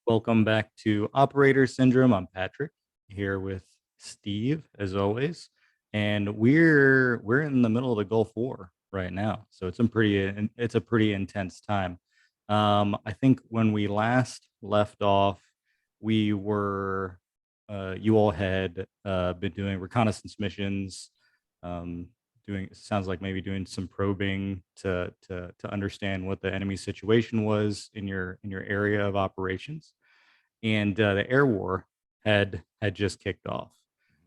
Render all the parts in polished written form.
Welcome back to Operator Syndrome. I'm Patrick here with Steve, as always, and we're in the middle of the Gulf War right now, so it's a pretty intense time. I think when we last left off, we were you all had been doing reconnaissance missions, um, doing sounds like maybe doing some probing to understand what the enemy situation was in your area of operations, and the air war had just kicked off,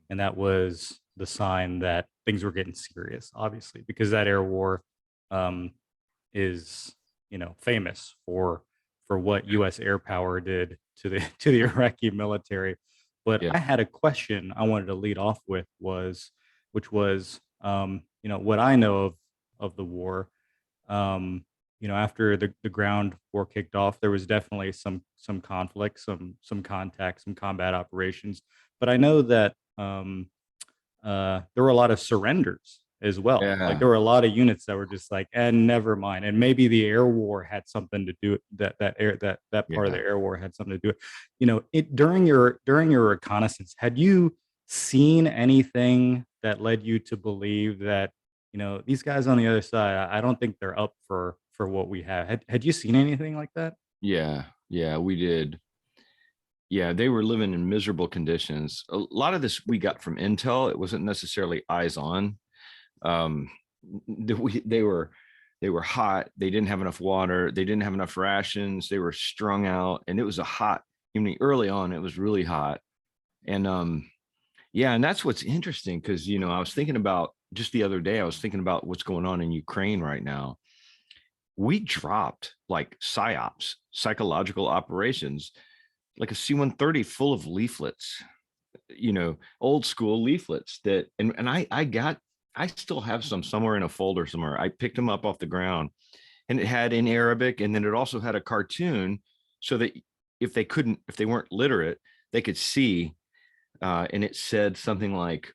and that was the sign that things were getting serious, obviously, because that air war um, is famous for what U.S. air power did to the to the Iraqi military. But Yeah. I had a question I wanted to lead off with, which was what I know of the war. um, After the ground war kicked off, there was definitely some conflict, some contact, some combat operations. But I know that there were a lot of surrenders as well. Like Yeah. there were a lot of units that were just like, and never mind. And maybe the air war had something to do that part of the Yeah. air war had something to do. It during your reconnaissance, had you seen anything that led you to believe that these guys on the other side, I don't think they're up for what we have. Had you seen anything like that? Yeah. Yeah. We did. Yeah. They were living in miserable conditions. A lot of this we got from intel. It wasn't necessarily eyes on. Um, they were hot. They didn't have enough water. They didn't have enough rations. They were strung out, and it was a hot. I mean, early on, it was really hot, and yeah, and that's what's interesting because I was thinking about just the other day. I was thinking about what's going on in Ukraine right now. We dropped like psyops, psychological operations, like a C-130 full of leaflets, old school leaflets that, and I still have some somewhere in a folder somewhere. I picked them up off the ground, and it had in Arabic, and then it also had a cartoon so that if they weren't literate, they could see. And it said something like,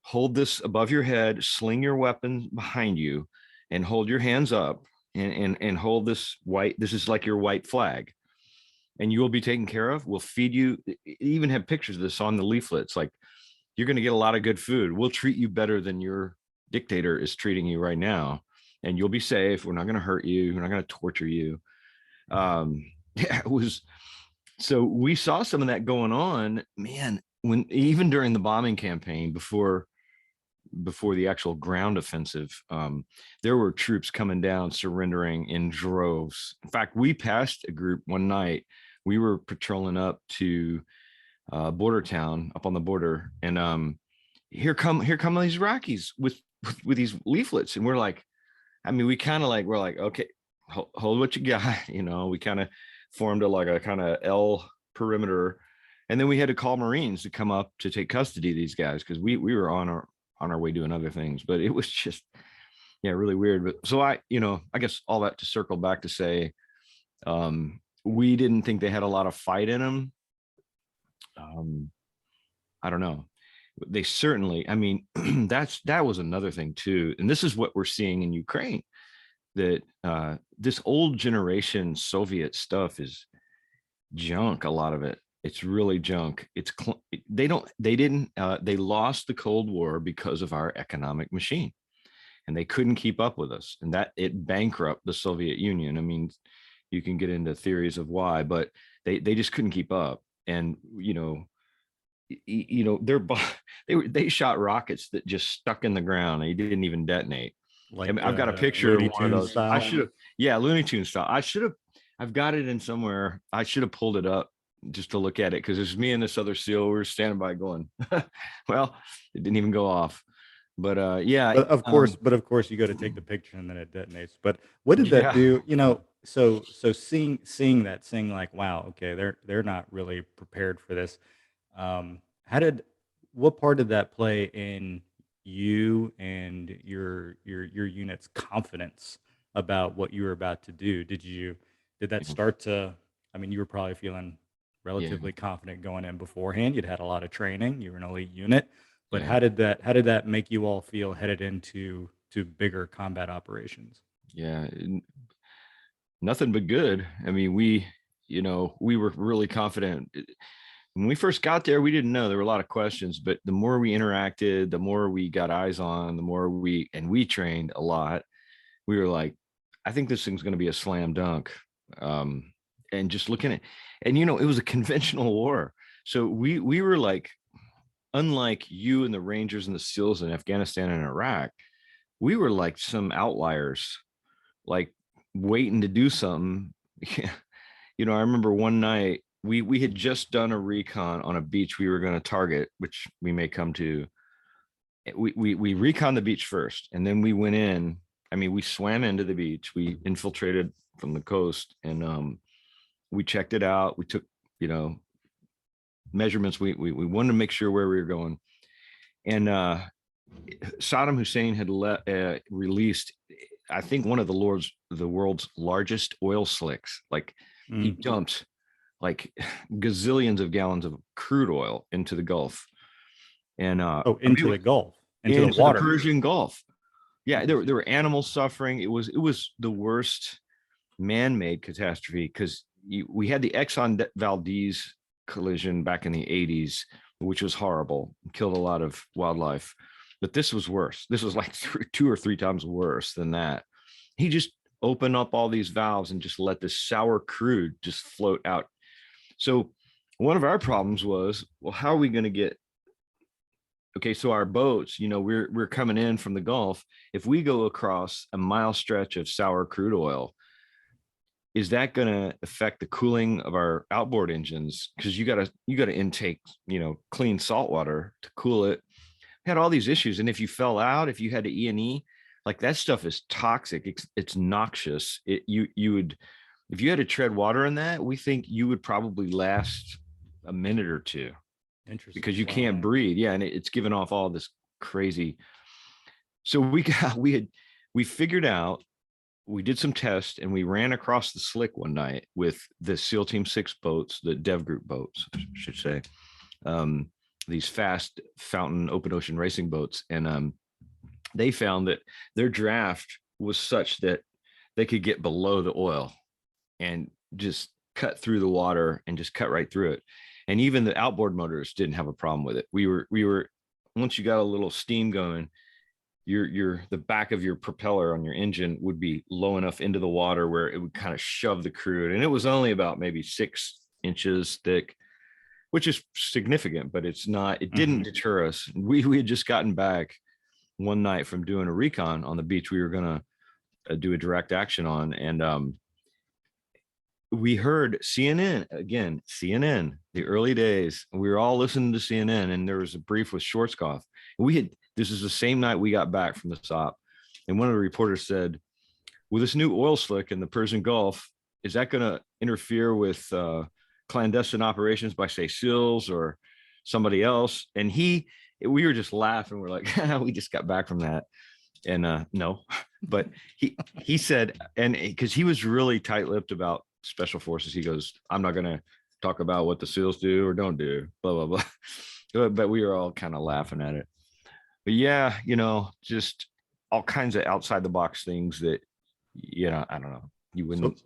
hold this above your head, sling your weapon behind you, and hold your hands up, and hold this white. This is like your white flag, and you will be taken care of. We'll feed you. Even have pictures of this on the leaflets. Like, you're going to get a lot of good food. We'll treat you better than your dictator is treating you right now, and you'll be safe. We're not going to hurt you. We're not going to torture you. Yeah, it was. So we saw some of that going on, man. When even during the bombing campaign before the actual ground offensive, there were troops coming down, surrendering in droves. In fact, we passed a group one night. We were patrolling up to border town up on the border, and here come these Iraqis with these leaflets, and we're like, I mean, we kind of like we're like, okay, hold what you got, We kind of formed a kind of L perimeter, and then we had to call Marines to come up to take custody of these guys because we were on our way doing other things. But it was just, yeah, really weird. But so I guess all that to circle back to say, we didn't think they had a lot of fight in them. um I don't know. They certainly, I mean, that was another thing too, and this is what we're seeing in Ukraine, that this old generation Soviet stuff is junk. A lot of it, it's really junk. They lost the Cold War because of our economic machine, and they couldn't keep up with us, and that it bankrupt the Soviet Union. I mean, you can get into theories of why, but they just couldn't keep up. And they shot rockets that just stuck in the ground. They didn't even detonate. I Like mean, I've got a picture of Looney one of Tunes those. I style? should have, yeah, Looney Tunes style. I should have. I've got it in somewhere. I should have pulled it up just to look at it because it's me and this other SEAL. We were standing by, going, "Well, it didn't even go off." But yeah, But of course, you go to take the picture and then it detonates. But what did that yeah. do? So seeing that, saying like, wow, okay, they're not really prepared for this. How did What part did that play in you and your unit's confidence about what you were about to do? Did that start to? I mean, you were probably feeling Yeah, relatively confident going in beforehand. You'd had a lot of training. You were an elite unit. But yeah, how did that make you all feel headed into to bigger combat operations? yeah. Nothing but good. I mean, we, we were really confident. When we first got there, we didn't know. There were a lot of questions, but the more we interacted, the more we got eyes on, the more we trained a lot. We were like, I think this thing's going to be a slam dunk. And just looking at, and it was a conventional war. So we were like, unlike you and the Rangers and the SEALs in Afghanistan and Iraq, we were like some outliers, like waiting to do something. I remember one night we had just done a recon on a beach we were going to target, which we may come to. We recon the beach first, and then we went in. I mean, we swam into the beach, we infiltrated from the coast, and we checked it out. We took, measurements. We wanted to make sure where we were going. And Saddam Hussein had released, I think, one of the world's largest oil slicks. Like he dumped like gazillions of gallons of crude oil into the Gulf. And into the Gulf, into the the water. Persian Gulf. Yeah, there were animals suffering. It was the worst man-made catastrophe, because we had the Exxon Valdez collision back in the 80s, which was horrible, killed a lot of wildlife. But this was worse. This was like 2 or 3 times worse than that. He just opened up all these valves and just let this sour crude just float out. So one of our problems was, well, how are we going to get, okay, so our boats, we're coming in from the Gulf. If we go across a mile stretch of sour crude oil, is that going to affect the cooling of our outboard engines? Because you got to intake, clean salt water to cool it. Had all these issues, and if you fell out, if you had to E&E, like that stuff is toxic. It's noxious. You would, if you had to tread water in that, we think you would probably last a minute or two. Interesting. Because you can't breathe. Yeah, and it's giving off all this crazy. So we figured out. We did some tests, and we ran across the slick one night with the SEAL Team 6 boats, the Dev Group boats, I should say, these fast fountain open ocean racing boats. And they found that their draft was such that they could get below the oil and just cut through the water and just cut right through it. And even the outboard motors didn't have a problem with it. We were once you got a little steam going, the back of your propeller on your engine would be low enough into the water where it would kind of shove the crude. And it was only about maybe 6 inches thick, which is significant, but it didn't deter us. We had just gotten back one night from doing a recon on the beach we were going to do a direct action on. And we heard CNN, the early days. We were all listening to CNN, and there was a brief with Schwarzkopf. This is the same night we got back from the stop. And one of the reporters said, with this new oil slick in the Persian Gulf, is that going to interfere with clandestine operations by, say, SEALs or somebody else? And we were just laughing. We're like, we just got back from that. And no, but he said, and because he was really tight-lipped about special forces, he goes, I'm not going to talk about what the SEALs do or don't do, blah, blah, blah. But we were all kind of laughing at it. But yeah, just all kinds of outside the box things that, I don't know, you wouldn't.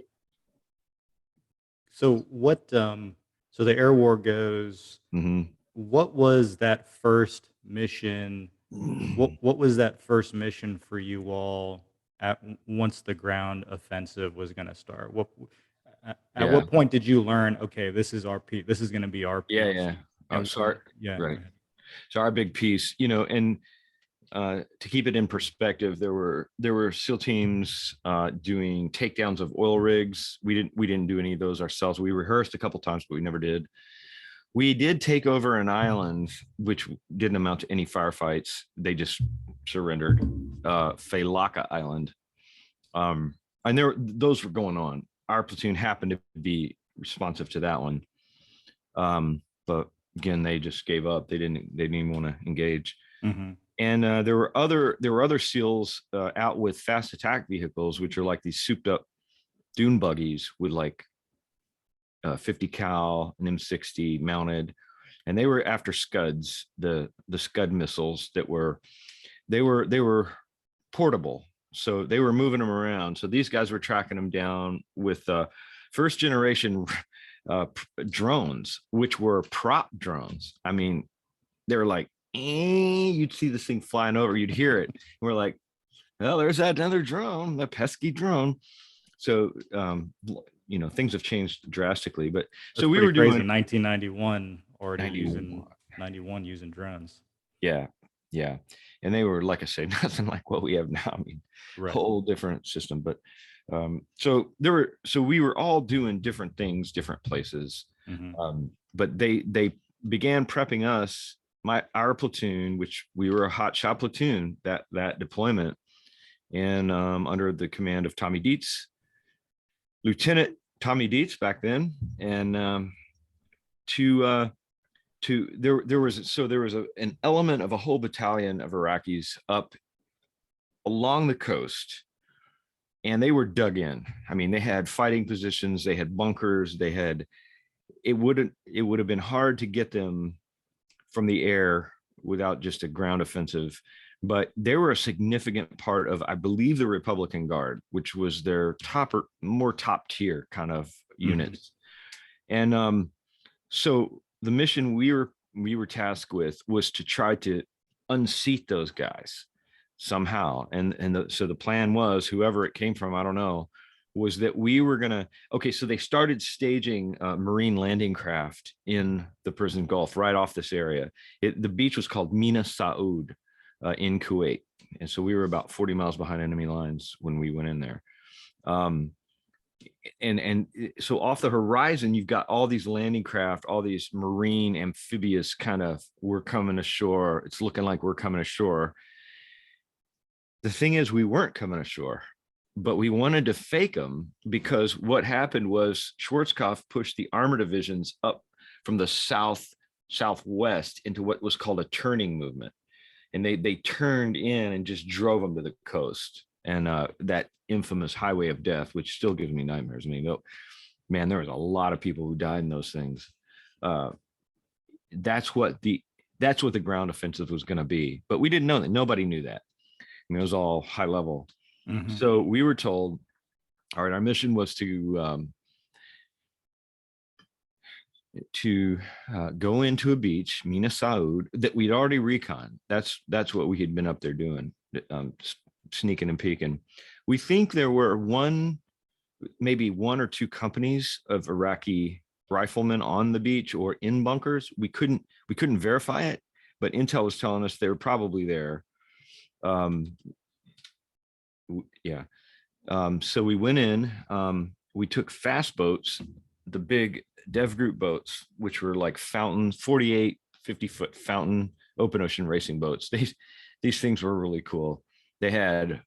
So what, so the air war goes, what was that first mission? What was that first mission for you all once the ground offensive was going to start? At what point did you learn, okay, this is going to be our piece? Yeah. I'm sorry. Yeah. Right. So our big piece, and to keep it in perspective, there were SEAL teams doing takedowns of oil rigs. We didn't do any of those ourselves. We rehearsed a couple times, but we never did. We did take over an island, which didn't amount to any firefights. They just surrendered, Feilaka Island. And those were going on. Our platoon happened to be responsive to that one. But again, they just gave up. They didn't even want to engage. And there were other SEALs out with fast attack vehicles, which are like these souped up dune buggies with like 50 cal and M60 mounted, and they were after Scuds, the Scud missiles that were portable, so they were moving them around. So these guys were tracking them down with first generation drones, which were prop drones. I mean, they were like, you'd see this thing flying over, you'd hear it. And we're like, well, there's that other drone, the pesky drone. So, things have changed drastically. But That's so we pretty were crazy. doing 1991 already 91. using 91 using drones. Yeah. Yeah. And they were, like I say, nothing like what we have now. I mean, Right. whole different system. But so we were all doing different things, different places. But they began prepping us, our platoon, which we were a hot shot platoon, that deployment, and under the command of Tommy Dietz, Lieutenant Tommy Dietz back then, and there was an element of a whole battalion of Iraqis up along the coast, and they were dug in. I mean, they had fighting positions, they had bunkers, it would have been hard to get them from the air without just a ground offensive. But they were a significant part of, I believe, the Republican Guard, which was their more top tier kind of units. And so the mission we were tasked with was to try to unseat those guys somehow. So the plan was, whoever it came from, I don't know, was that we were gonna. Okay, so they started staging marine landing craft in the Persian Gulf right off this area. The beach was called Mina Saud in Kuwait, and so we were about 40 miles behind enemy lines when we went in there. And so off the horizon, you've got all these landing craft, all these marine amphibious kind of, we're coming ashore. It's looking like we're coming ashore. The thing is, we weren't coming ashore, but we wanted to fake them, because what happened was Schwarzkopf pushed the armor divisions up from the southwest into what was called a turning movement. And they turned in and just drove them to the coast. And that infamous highway of death, which still gives me nightmares. I mean, man, there was a lot of people who died in those things. That's what the ground offensive was going to be. But we didn't know that. Nobody knew that. I mean, it was all high level. So we were told, all right, our mission was to go into a beach, Mina Saud, that we'd already recon. That's what we had been up there doing, sneaking and peeking. We think there were maybe one or two companies of Iraqi riflemen on the beach or in bunkers. We couldn't verify it, but intel was telling us they were probably there. So we went in, we took fast boats, the big dev group boats, which were like fountain, 48, 50-foot fountain, open ocean racing boats. These things were really cool. They had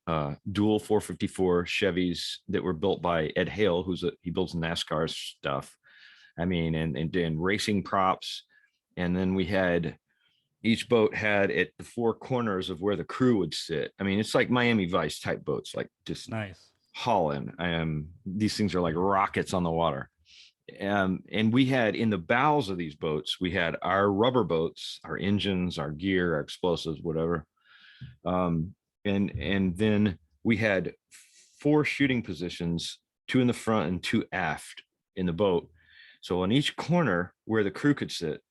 dual 454 Chevys that were built by Ed Hale, he builds NASCAR stuff. I mean, and racing props. And then each boat had at the four corners of where the crew would sit. I mean, it's like Miami Vice type boats, like just nice hauling. These things are like rockets on the water. And we had, in the bows of these boats, we had our rubber boats, our engines, our gear, our explosives, whatever. And then we had 4 shooting positions, 2 in the front and 2 aft in the boat. So on each corner where the crew could sit,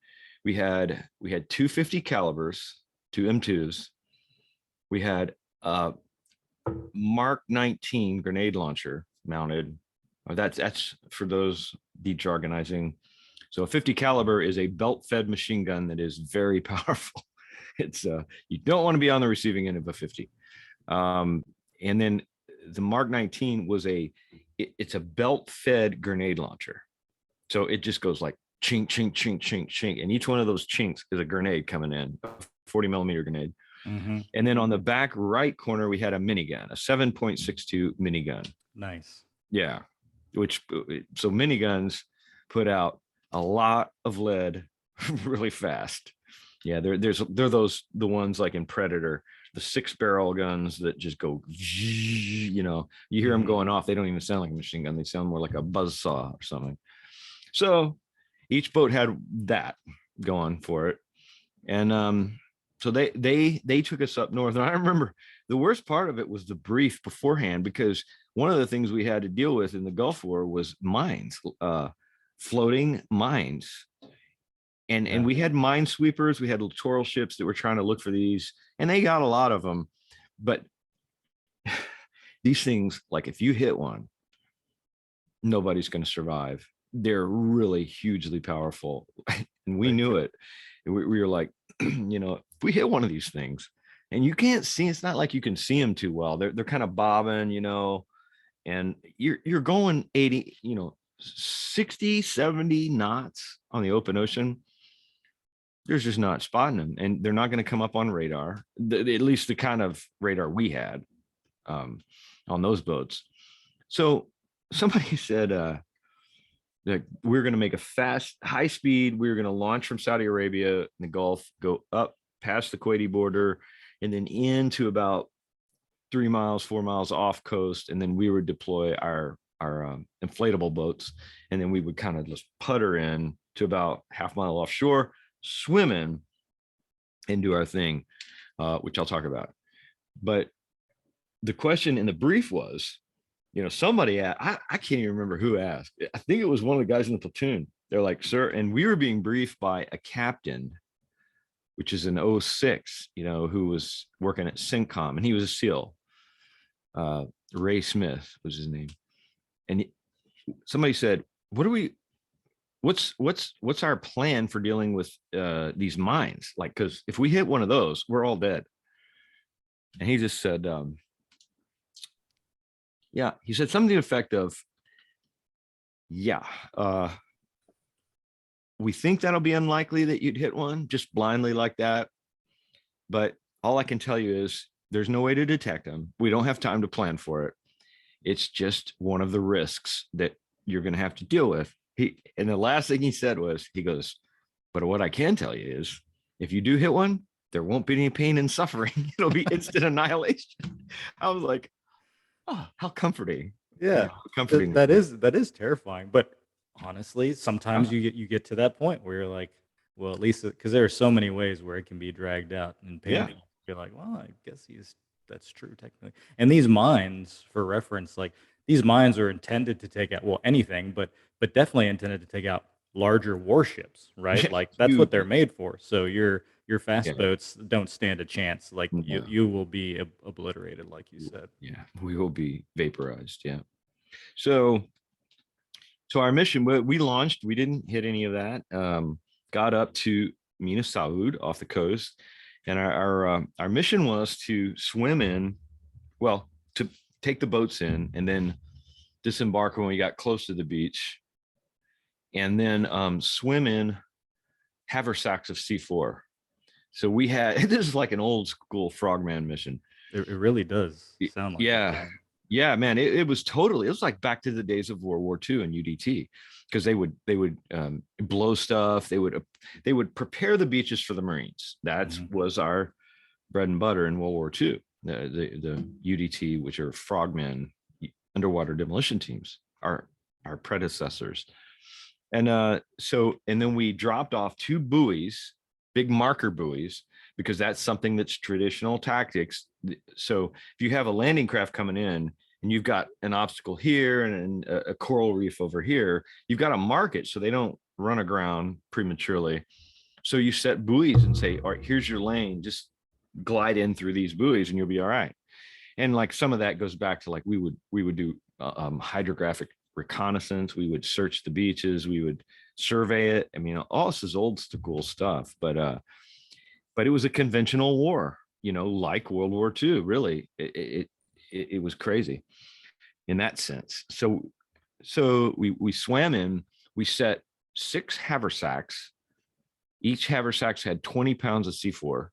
we had 250 calibers, 2 M2s. We had a Mark 19 grenade launcher mounted. That's for those de-jargonizing. So a 50 caliber is a belt-fed machine gun that is very powerful. It's you don't want to be on the receiving end of a 50. And then the Mark 19 was it's a belt-fed grenade launcher. So it just goes like chink, chink, chink, chink, chink. And each one of those chinks is a grenade coming in, a 40 millimeter grenade. And then on the back right corner, we had a minigun, a 7.62 minigun. Nice. Yeah. So miniguns put out a lot of lead really fast. Yeah. They're the ones like in Predator, the 6-barrel guns that just go, you hear them going off. They don't even sound like a machine gun. They sound more like a buzzsaw or something. So each boat had that going for it. And so they took us up north. And I remember the worst part of it was the brief beforehand, because one of the things we had to deal with in the Gulf War was mines, floating mines. And Yeah. we had minesweepers, we had littoral ships that were trying to look for these, and they got a lot of them. But these things, like if you hit one, nobody's going to survive. They're really hugely powerful. And we Right. knew it. And we were like, if we hit one of these things, and you can't see, it's not like you can see them too well. They're kind of bobbing, and you're going 80, 60, 70 knots on the open ocean. There's just not spotting them, and they're not going to come up on radar, at least the kind of radar we had um, on those boats. So somebody said that we're going to make a fast, high speed. We were going to launch from Saudi Arabia in the Gulf, go up past the Kuwaiti border, and then into about 3 miles, 4 miles off coast, and then we would deploy our inflatable boats, and then we would kind of just putter in to about half-mile offshore, swim in, and do our thing, which I'll talk about. But the question in the brief was, somebody asked, I can't even remember who asked. I think it was one of the guys in the platoon. They're like, sir, and we were being briefed by a captain, which is an 06, who was working at CENTCOM, and he was a SEAL. Ray Smith was his name. And somebody said, what's our plan for dealing with these mines? Like, because if we hit one of those, we're all dead. And he just said, yeah, he said something to the effect of, yeah, we think that'll be unlikely that you'd hit one just blindly like that. But all I can tell you is there's no way to detect them. We don't have time to plan for it. It's just one of the risks that you're going to have to deal with. And the last thing he said was, he goes, but what I can tell you is if you do hit one, there won't be any pain and suffering. It'll be instant annihilation. I was like, oh, how comforting. Yeah. How comforting. That is terrifying. But honestly, sometimes Uh, you get to that point where you're like, well, at least because there are so many ways where it can be dragged out and yeah. painful. You're like, well, I guess that's true technically. And these mines, for reference, like these mines are intended to take out, well, anything, but definitely intended to take out larger warships, right? Yeah. Like that's what Huge. they're made for. So your Yeah. fast boats don't stand a chance. Like you No. you will be obliterated, like you said. Yeah. We will be vaporized. Yeah. So our mission, we launched, we didn't hit any of that. Got up to Mina Saud off the coast, and our mission was to swim in, well, to take the boats in and then disembark when we got close to the beach, and then swim in haversacks of C4. So we had this is like an old school frogman mission. It really does sound like it. Yeah. Yeah, man. It was totally, it was like back to the days of World War II and UDT, because they would blow stuff. They would prepare the beaches for the Marines. That Mhm. was our bread and butter in World War II. The UDT, which are frogmen, underwater demolition teams, our predecessors. And and then we dropped off 2 buoys, big marker buoys, because that's something that's traditional tactics. So if you have a landing craft coming in and you've got an obstacle here and a coral reef over here, you've got to mark it so they don't run aground prematurely. So you set buoys and say, all right, here's your lane, just glide in through these buoys and you'll be all right. And like some of that goes back to like we would do hydrographic reconnaissance. We would search the beaches, we would survey it. I mean, all this is old school stuff, but it was a conventional war, like World War II. Really, it was crazy in that sense. So we swam in. We set 6 haversacks. Each haversack had 20 pounds of C4,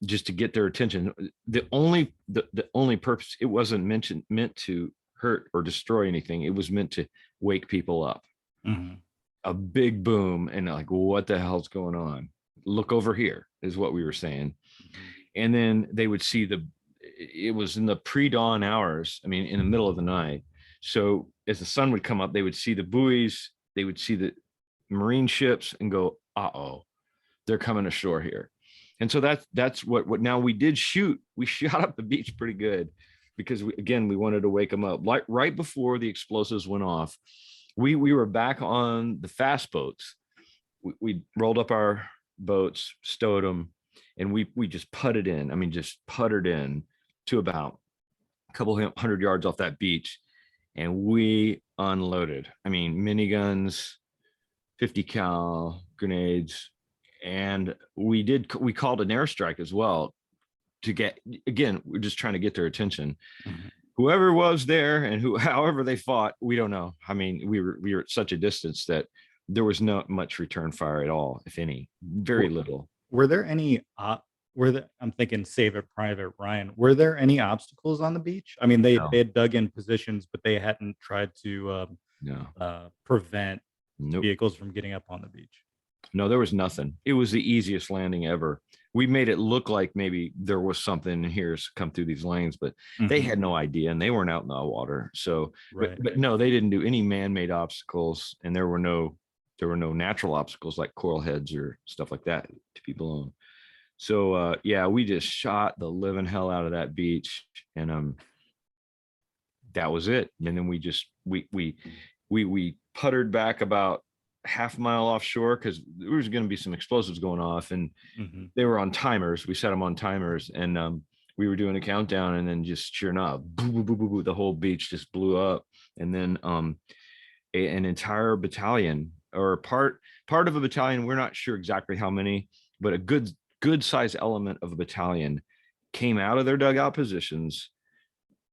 just to get their attention. The only purpose, it wasn't meant to hurt or destroy anything. It was meant to wake people up. Mhm. A big boom, and like, what the hell's going on? Look over here, is what we were saying. Mhm. And then they would see it was in the pre-dawn hours, I mean, in the middle of the night. So as the sun would come up, they would see the buoys, they would see the Marine ships and go, uh-oh, they're coming ashore here. And so that's what now we did shoot. We shot up the beach pretty good because we wanted to wake them up. Like right before the explosives went off, we were back on the fast boats. We rolled up our boats, stowed them, and we just putted in. I mean, just puttered in to about a couple hundred yards off that beach, and we unloaded. I mean, miniguns, 50 cal grenades, and we called an airstrike as well to get, again, we're just trying to get their attention. Mhm. Whoever was there and who however they fought, we don't know. I mean, we were at such a distance that there was not much return fire at all, if any, very W- little. Were there any I'm thinking Save It Private Ryan. Were there any obstacles on the beach? I mean, they No, had dug in positions, but they hadn't tried to no, prevent nope. vehicles from getting up on the beach. No, there was nothing. It was the easiest landing ever. We made it look like maybe there was something here's come through these lanes, but they Mhm. had no idea and they weren't out in the water. So, but, Right. but no, they didn't do any man-made obstacles, and there were no natural obstacles like coral heads or stuff like that to be blown. So yeah, we just shot the living hell out of that beach, and that was it. And then we just we puttered back about half a mile offshore because there was going to be some explosives going off, and Mhm. they were on timers. We set them on timers, and we were doing a countdown, and then just sure enough, boo, boo, boo, boo, boo, the whole beach just blew up, and then an entire battalion or part of a battalion. We're not sure exactly how many, but a good size element of a battalion came out of their dugout positions,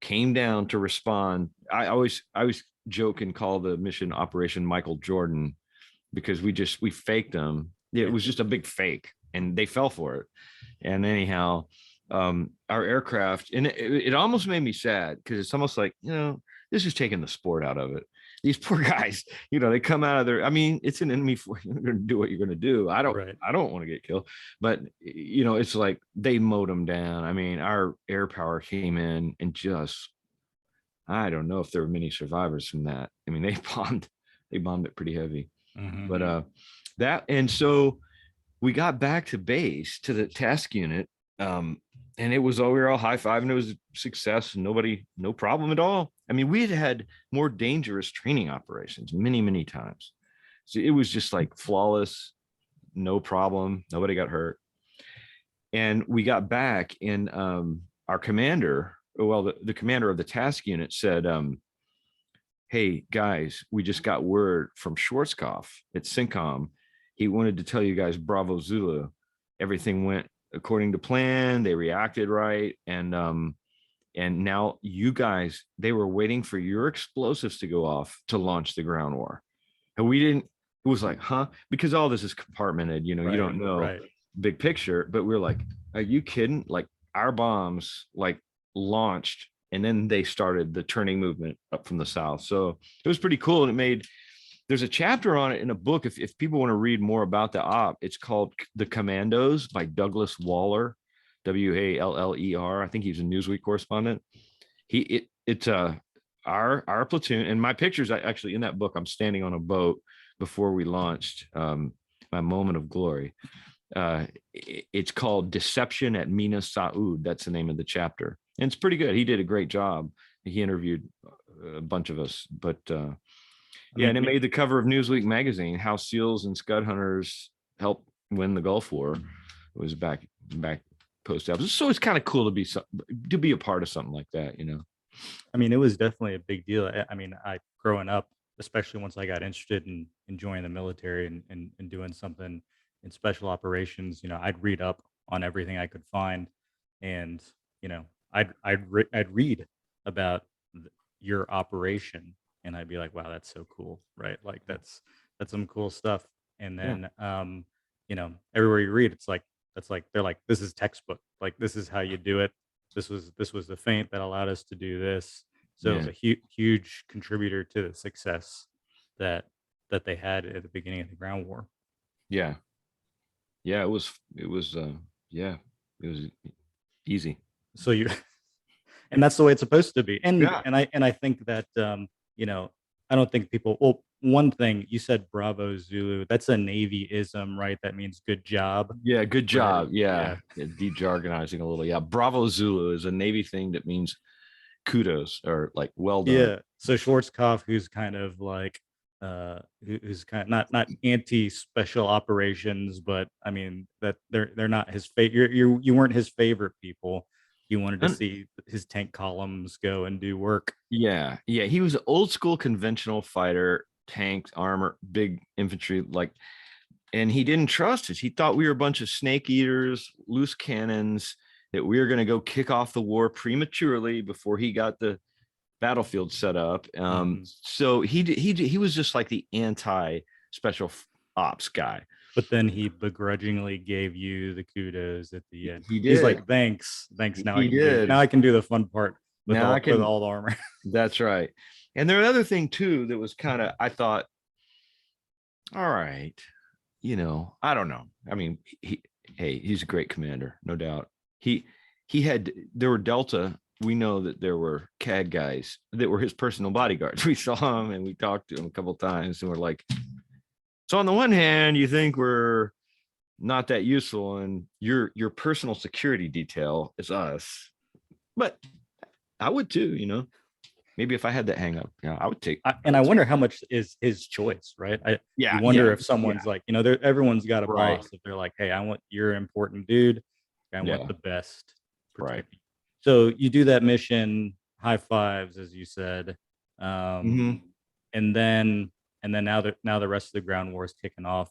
came down to respond. I always joke and call the mission Operation Michael Jordan because we faked them. It was just a big fake, and they fell for it. And anyhow, our aircraft, and it almost made me sad because it's almost like, this is taking the sport out of it. These poor guys, they come out of there. I mean, it's an enemy for you're going to do what you're going to do. I don't, Right. I don't want to get killed, but it's like they mowed them down. I mean, our air power came in and just, I don't know if there were many survivors from that. I mean, they bombed it pretty heavy, Mhm. but and so we got back to base to the task unit, and we were all high five, and it was a success, and no problem at all. I mean, we had more dangerous training operations many, many times, so it was just like flawless, no problem, nobody got hurt. And we got back, and our commander, well, the commander of the task unit said, hey guys, we just got word from Schwarzkopf at Syncom. He wanted to tell you guys, Bravo Zulu, everything went according to plan. They reacted right, and now you guys, they were waiting for your explosives to go off to launch the ground war, and we didn't. It was like, huh? Because all this is compartmented. You Right. don't know Right. big picture. But we're like, are you kidding? Like our bombs like launched, and then they started the turning movement up from the south. So it was pretty cool, and there's a chapter on it in a book. If people want to read more about the op, it's called The Commandos by Douglas Waller, Waller. I think he's a Newsweek correspondent. It's our platoon, and my pictures actually in that book. I'm standing on a boat before we launched, my moment of glory. It's called Deception at Mina Saud. That's the name of the chapter, and it's pretty good. He did a great job. He interviewed a bunch of us, but I yeah, mean, and it made the cover of Newsweek magazine. How SEALs and Scud Hunters helped win the Gulf War. It was back post episode, so it's kind of cool to be a part of something like that. it was definitely a big deal. I mean, I growing up, especially once I got interested in joining the military and doing something in special operations, I'd read up on everything I could find, and I'd read about your operation, and I'd be like, wow, that's so cool, right? Like that's some cool stuff. And Yeah, then everywhere you read, it's like that's like they're like this is textbook, like this is how you do it. This was the feint that allowed us to do this. So it was yeah, a huge contributor to the success that that they had at the beginning of the ground war. yeah, yeah. Yeah, it was easy. So you and that's the way it's supposed to be. And Yeah, and I think that you know, I don't think people well one thing you said, Bravo Zulu. That's a Navy-ism, right? That means good job, Yeah, good right? job. Yeah. Yeah. Yeah, de-jargonizing a little. Yeah. Bravo Zulu is a Navy thing that means kudos or like well done. Yeah. So Schwarzkopf, who's kind of like who's kind of not anti special operations, but I mean that they're not his favorite. You weren't his favorite people. You wanted to And see his tank columns go and do work. yeah, yeah, he was an old school conventional fighter, tanks, armor, big infantry, like, and he didn't trust us. He thought we were a bunch of snake eaters, loose cannons, that we were going to go kick off the war prematurely before he got the battlefield set up. Mhm. So he was just like the anti special ops guy. But then he begrudgingly gave you the kudos at the end. He He's did. like, "Thanks, thanks. He did. Now I can do the fun part Now I with can. all the armor." That's right. And there another thing too that was kind of, I thought, all right, I don't know. I mean, hey, he's a great commander, no doubt. He had there were Delta. We know that there were CAD guys that were his personal bodyguards. We saw him and we talked to him a couple of times, and we're like, so on the one hand, you think we're not that useful, and your personal security detail is us, but I would too. Maybe if I had that hang up, yeah, I would take. And I wonder how much is his choice, right? You Yeah, wonder yeah, if someone's yeah. like, everyone's got a Right. boss. If they're like, "Hey, I want you're an important dude. I want Yeah. the best. Right. Protect you." So you do that mission, high fives, as you said, um, Mm-hmm. and then now the rest of the ground war is kicking off.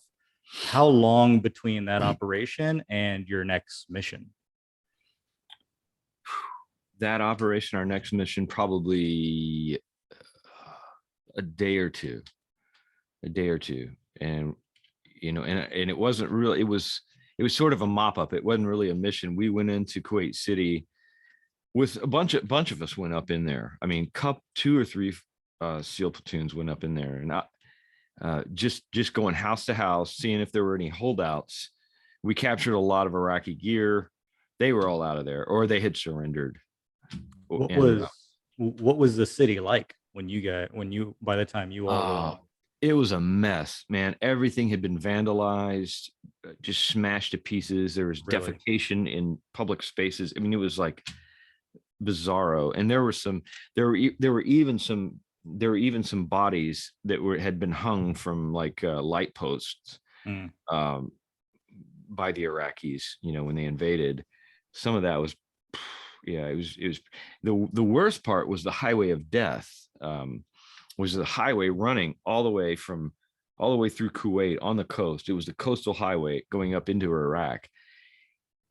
How long between that operation and your next mission? That operation, our next mission, probably a day or two, a day or two, and and it wasn't really. It was sort of a mop up. It wasn't really a mission. We went into Kuwait City with a bunch of us went up in there. I mean, cup two or three SEAL platoons went up in there, and just going house to house, seeing if there were any holdouts. We captured a lot of Iraqi gear. They were all out of there, or they had surrendered. What And was what was the city like when you by the time you all were uh, up? it was a mess, man. Everything had been vandalized, just smashed to pieces. There was Really? defecation in public spaces. I mean, it was like bizarro. And there were even some bodies that had been hung from like light posts Mm. um, by the Iraqis. When they invaded. Some of that was, yeah, it was the worst part was the highway of death. Was the highway running all the way through Kuwait on the coast. It was the coastal highway going up into Iraq.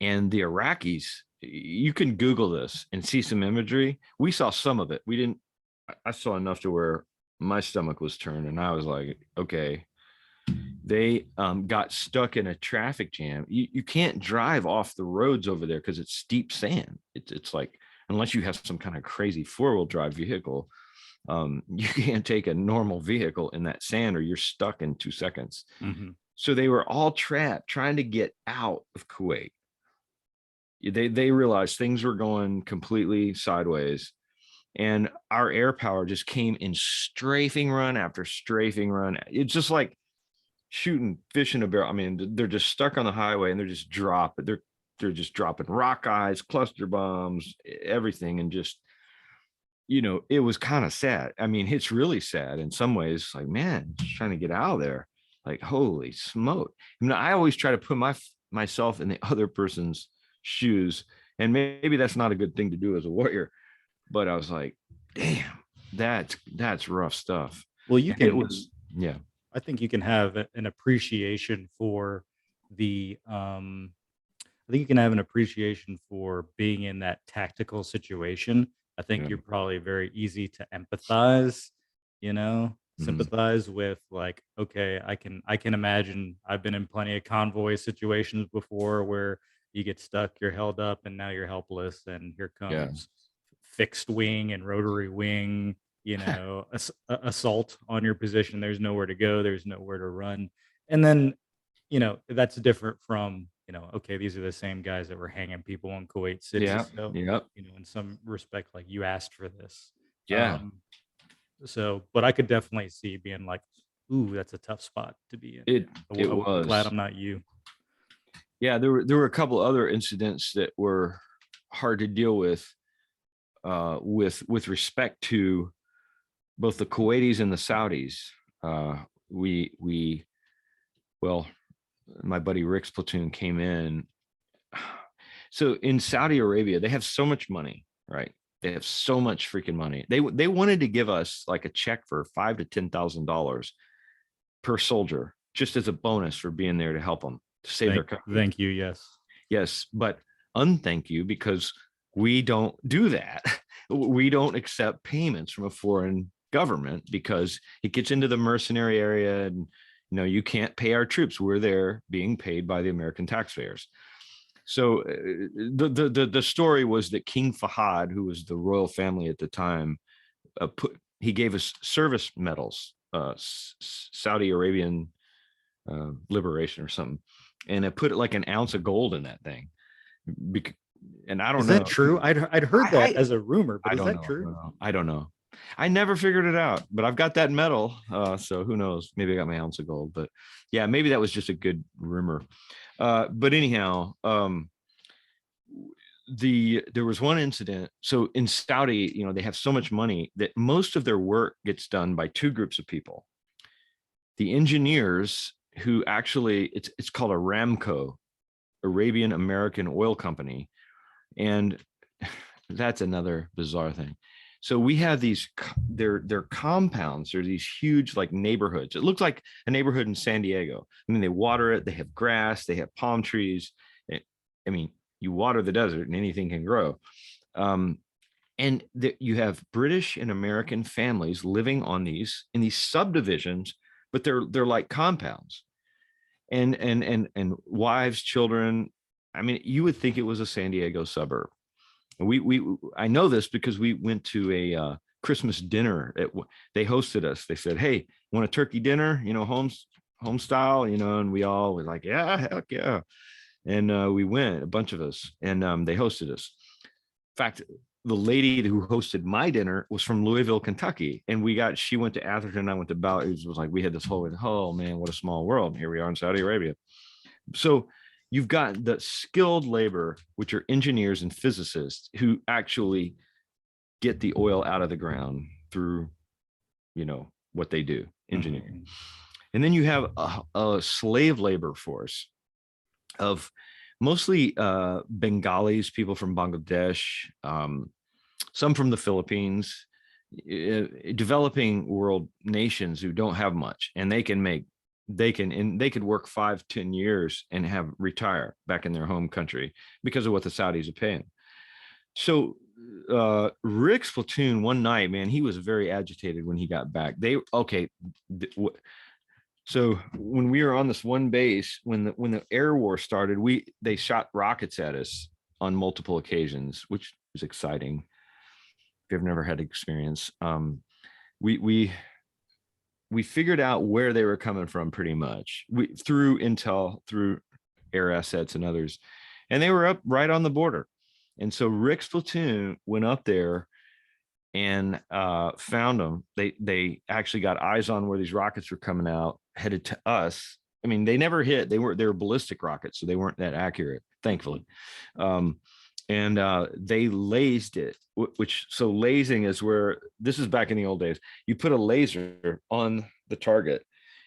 And the Iraqis, you can Google this and see some imagery. We saw some of it. We didn't, I saw enough to where my stomach was turned and I was like, okay. They got stuck in a traffic jam. You can't drive off the roads over there because it's steep sand. It's like, unless you have some kind of crazy four-wheel drive vehicle, you can't take a normal vehicle in that sand or you're stuck in 2 seconds. Hmm. So they were all trapped trying to get out of Kuwait. They realized things were going completely sideways, and our air power just came in strafing run after strafing run. It's just like shooting fish in a barrel. I mean, they're just stuck on the highway and they're just dropping rock eyes, cluster bombs, everything, and just it was kind of sad. I mean, it's really sad in some ways. Like, man, just trying to get out of there. Like, holy smoke! I mean, I always try to put myself in the other person's shoes, and maybe that's not a good thing to do as a warrior. But I was like, damn, that's rough stuff. Well, you And it can. was, yeah, I think you can have an appreciation for the. I think you can have an appreciation for being in that tactical situation. I think yeah, you're probably very easy to empathize, mhm, sympathize with like, okay, I can imagine I've been in plenty of convoy situations before where you get stuck, you're held up, and now you're helpless, and here yeah, comes fixed wing and rotary wing, assault on your position. There's nowhere to go, there's nowhere to run. And then that's different from, okay, these are the same guys that were hanging people in Kuwait City. yeah, So, yeah, in some respect, like you asked for this. yeah. Um, but I could definitely see being like, Ooh, that's a tough spot to be in. It it I'm glad was. I'm not you. Yeah, there were a couple other incidents that were hard to deal with respect to both the Kuwaitis and the Saudis. We well, my buddy Rick's platoon came in. So in Saudi Arabia, they have so much money, right? They have so much freaking money. They wanted to give us like a check for $5,000 to $10,000 per soldier, just as a bonus for being there to help them to save their country. Thank you. Yes. Yes, but unthank you because we don't do that. We don't accept payments from a foreign government because it gets into the mercenary area and you can't pay our troops. We're there being paid by the American taxpayers. So the story was that King Fahad, who was the royal family at the time, he gave us service medals, Saudi Arabian liberation or something, and it put like an ounce of gold in that thing. And I don't Is know. that true? I'd heard that as a rumor, but I is don't that know. true? I don't know. I never figured it out, but I've got that medal. So who knows? Maybe I got my ounce of gold, but yeah, maybe that was just a good rumor. But anyhow, there was one incident. So in Saudi, they have so much money that most of their work gets done by two groups of people. The engineers who actually, it's called a Ramco, Arabian American Oil Company. And that's another bizarre thing. So we have these, they're compounds. They're these huge like neighborhoods. It looks like a neighborhood in San Diego. I mean, they water it. They have grass. They have palm trees. I mean, you water the desert and anything can grow. And you have British and American families living on in these subdivisions, but they're like compounds, and wives, children. I mean, you would think it was a San Diego suburb. I know this because we went to a Christmas dinner. They hosted us. They said, "Hey, want a turkey dinner? Home style, and we all were like, yeah, heck yeah." And we went, a bunch of us, and they hosted us. In fact, the lady who hosted my dinner was from Louisville, Kentucky, and she went to Atherton, I went to Ballard. It was like we had this whole, oh man, what a small world. Here we are in Saudi Arabia. So you've got the skilled labor, which are engineers and physicists who actually get the oil out of the ground through, what they do, engineering. Mm-hmm. And then you have a slave labor force of mostly Bengalis, people from Bangladesh, some from the Philippines, developing world nations who don't have much, and they could work 5-10 years and retire back in their home country because of what the Saudis are paying. So Rick's platoon one night, man, he was very agitated when he got back. So when we were on this one base, when the air war started, they shot rockets at us on multiple occasions, which was exciting. If you've never had experience, we figured out where they were coming from pretty much. Through intel, through air assets and others, and they were up right on the border. And so Rick's platoon went up there and found them. They actually got eyes on where these rockets were coming out, headed to us. I mean, they never hit. They were ballistic rockets, so they weren't that accurate, thankfully. And they lased it, so lasing is where, this is back in the old days, you put a laser on the target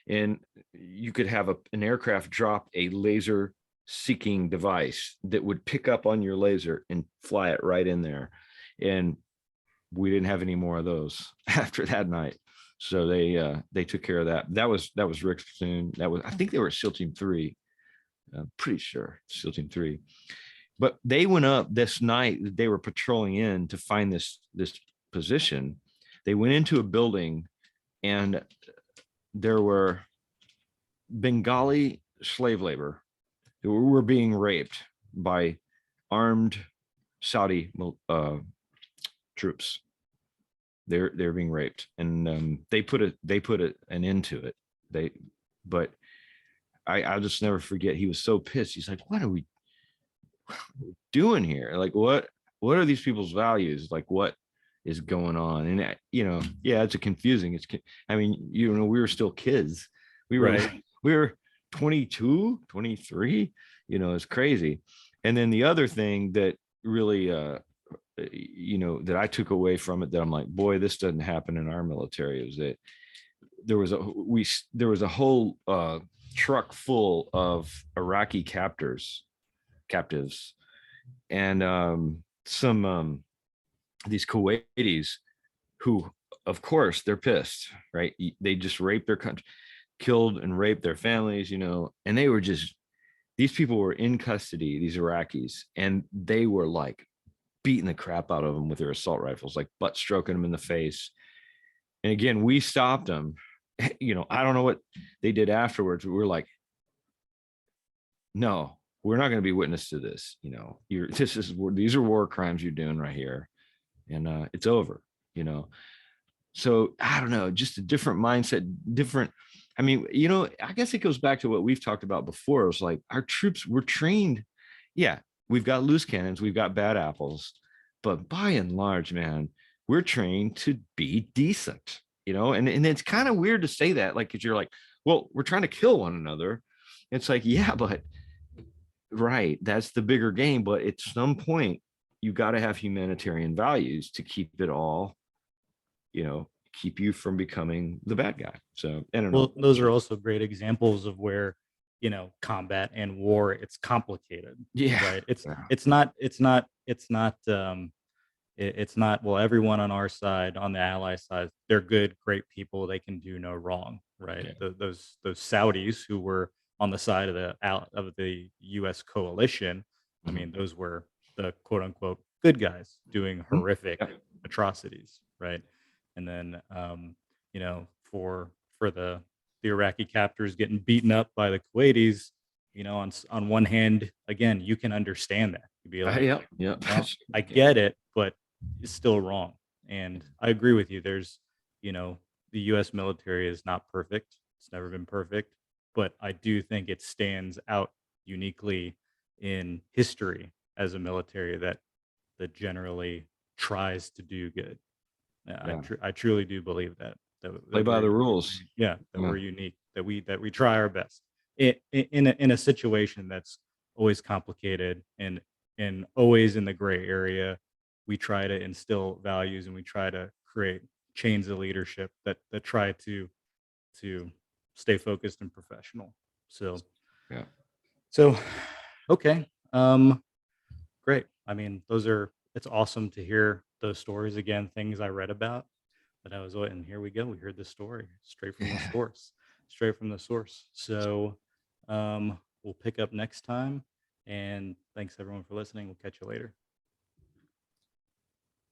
and you could have an aircraft drop a laser seeking device that would pick up on your laser and fly it right in there. And we didn't have any more of those after that night. So they took care of that. That was Rick's platoon. I think they were SEAL Team 3. I'm pretty sure SEAL Team 3. But they went up this night. They were patrolling in to find this position. They went into a building, and there were Bengali slave labor who were being raped by armed Saudi troops. They're being raped, and they put an end to it. But I'll just never forget. He was so pissed. He's like, "What are we doing here? Like, what are these people's values? Like, what is going on. And yeah, it's a confusing. I mean, we were still kids. We were Right. like, we were 22, 23. It's crazy. And then the other thing that really that I took away from it, that I'm like, boy, this doesn't happen in our military, is that there was a whole truck full of Iraqi captives, and some these Kuwaitis who, of course, they're pissed, right? They just raped their country, killed and raped their families, and they were just, these people were in custody, these Iraqis, and they were like beating the crap out of them with their assault rifles, like butt stroking them in the face. And again, we stopped them. I don't know what they did afterwards. We were like, no, we're not going to be witness to this. These are war crimes you're doing right here, and it's over. So I don't know, just a different mindset, different. I mean, I guess it goes back to what we've talked about before. It was like our troops were trained. Yeah, we've got loose cannons, we've got bad apples, but by and large, man, we're trained to be decent. And it's kind of weird to say that, like, because you're like, well, we're trying to kill one another. It's like, yeah, but right, that's the bigger game. But at some point, you got to have humanitarian values to keep it all, keep you from becoming the bad guy. So I don't know. Well, those are also great examples of where, combat and war, it's complicated, Yeah. right? Yeah. It's not, well, everyone on our side, on the ally side, they're good, great people. They can do no wrong, right? Yeah. Those Saudis who were on the side of the U.S. coalition. I Mhm. mean, those were the quote unquote good guys doing Mhm. horrific Yeah. atrocities, right? And then, for the Iraqi captors getting beaten up by the Kuwaitis, on one hand, again, you can understand that. You'd be like, Yeah. Yeah. well, I Yeah. get it, but it's still wrong. And I agree with you. You know, the US military is not perfect. It's never been perfect, but I do think it stands out uniquely in history as a military that generally tries to do good. Yeah. I truly do believe Play that by the rules. yeah, that Yeah. we're unique, that we try our best in a situation that's always complicated and always in the gray area. We try to instill values and we try to create chains of leadership that try to stay focused and professional. So Yeah. so okay. Great. I mean, it's awesome to hear those stories again, things I read about. But I was, and here we go. We heard the story straight from the Yeah. source, straight from the source. So we'll pick up next time. And thanks everyone for listening. We'll catch you later.